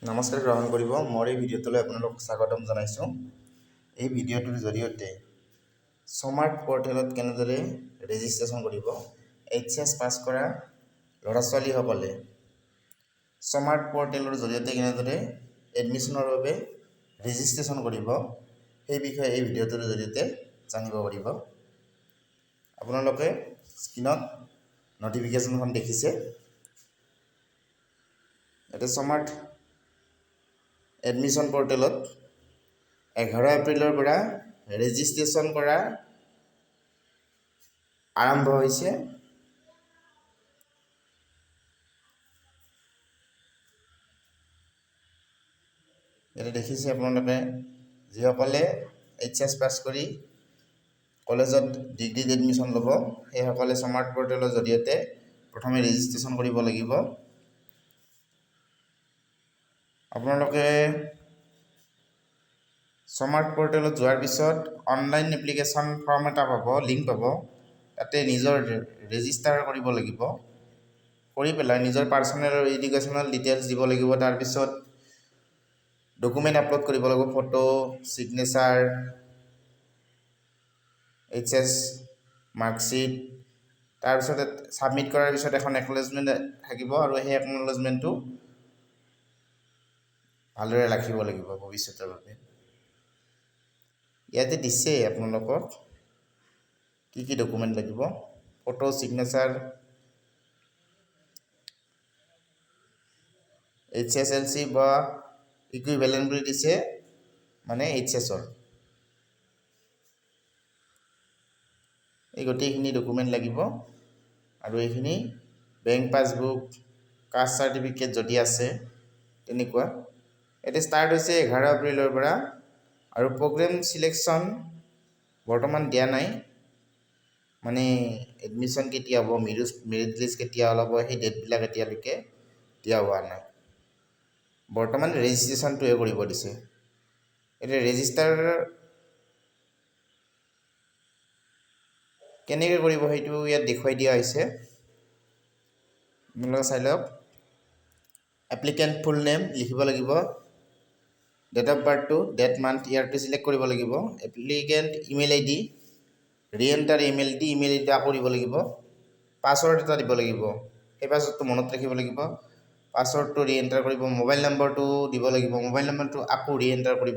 নমস্কাৰ গ্ৰহণ কৰিব মোৰ এই ভিডিঅ'টোলৈ আপোনালোকক স্বাগতম জনাইছোঁ। এই ভিডিঅ'টোৰ জৰিয়তে স্মাৰ্ট পৰ্টেলত কেনেদৰে ৰেজিষ্ট্ৰেশ্যন কৰিব, এইচএছ পাছ কৰা ল'ৰা ছোৱালীসকলে স্মাৰ্ট পৰ্টেলৰ জৰিয়তে কেনেদৰে এডমিশ্যনৰ বাবে ৰেজিষ্ট্ৰেশ্যন কৰিব সেই বিষয়ে এই ভিডিঅ'টোৰ জৰিয়তে জানিব পাৰিব। আপোনালোকে স্ক্ৰীনত নটিফিকেশ্যনখন দেখিছে। এটা স্মাৰ্ট এডমিশ্যন পৰ্টেলত 11 এপ্ৰিলৰ পৰা ৰেজিষ্ট্ৰেশ্যন কৰা আৰম্ভ হৈছে। ইয়াতে দেখিছে আপোনালোকে যিসকলে এইচএছ পাছ কৰি কলেজত ডিগ্ৰীত এডমিশ্যন ল'ব সেইসকলে স্মাৰ্ট পৰ্টেলৰ জৰিয়তে প্ৰথমে ৰেজিষ্ট্ৰেশ্যন কৰিব লাগিব। আপোনালোকে স্মাৰ্ট পৰ্টেলত যোৱাৰ পিছত অনলাইন এপ্লিকেশ্যন ফৰ্ম এটা পাব, লিংক পাব। তাতে নিজৰ ৰেজিষ্টাৰ কৰিব লাগিব। কৰি পেলাই নিজৰ পাৰ্চনেল আৰু এডুকেশ্যনেল ডিটেইলছ দিব লাগিব। তাৰপিছত ডকুমেণ্ট আপলোড কৰিব লাগিব, ফটো, ছিগনেচাৰ, এইচএছ মাৰ্কশ্বিট। তাৰপিছত ছাবমিট কৰাৰ পিছত এখন একনলেজমেণ্ট থাকিব আৰু সেই একনলেজমেণ্টটো ভালদৰে ৰাখিব লাগিব ভৱিষ্যতৰ বাবে। ইয়াতে দিছে আপোনালোকক কি ডকুমেণ্ট লাগিব, ফটো, ছিগনেচাৰ, HSLC বা ইকুইভেলেণ্ট বুলি দিছে, মানে এইচএছৰ। এই গোটেইখিনি ডকুমেণ্ট লাগিব আৰু এইখিনি বেংক পাছবুক, কাষ্ট চাৰ্টিফিকেট যদি আছে তেনেকুৱা। এতিয়া ষ্টাৰ্ট হৈছে 11 এপ্ৰিলৰ পৰা আৰু প্ৰগ্ৰেম চিলেকশ্যন বৰ্তমান দিয়া নাই, মানে এডমিশ্যন কেতিয়া হ'ব, মেৰিট লিষ্ট কেতিয়া ওলাব সেই ডেটবিলাক এতিয়ালৈকে দিয়া হোৱা নাই। বৰ্তমান ৰেজিষ্ট্ৰেশ্যনটোহে কৰিব দিছে। এতিয়া ৰেজিষ্টাৰ কেনেকৈ কৰিব সেইটো ইয়াত দেখুৱাই দিয়া হৈছে, আপোনালোকে চাই লওক। এপ্লিকেণ্ট ফুল নেম লিখিব লাগিব, ডেট অফ বাৰ্থটো, ডেট মান্থ ইয়াৰটো চিলেক্ট কৰিব লাগিব। Applicant email I D, re-enter email আইডিটো আকৌ দিব লাগিব। পাছৱৰ্ড এটা দিব লাগিব, সেই পাছৱৰ্ডটো মনত ৰাখিব লাগিব। পাছৱৰ্ডটো ৰিএণ্টাৰ কৰিব, মোবাইল নম্বৰটো দিব লাগিব, মোবাইল নম্বৰটো আকৌ ৰিএণ্টাৰ কৰিব।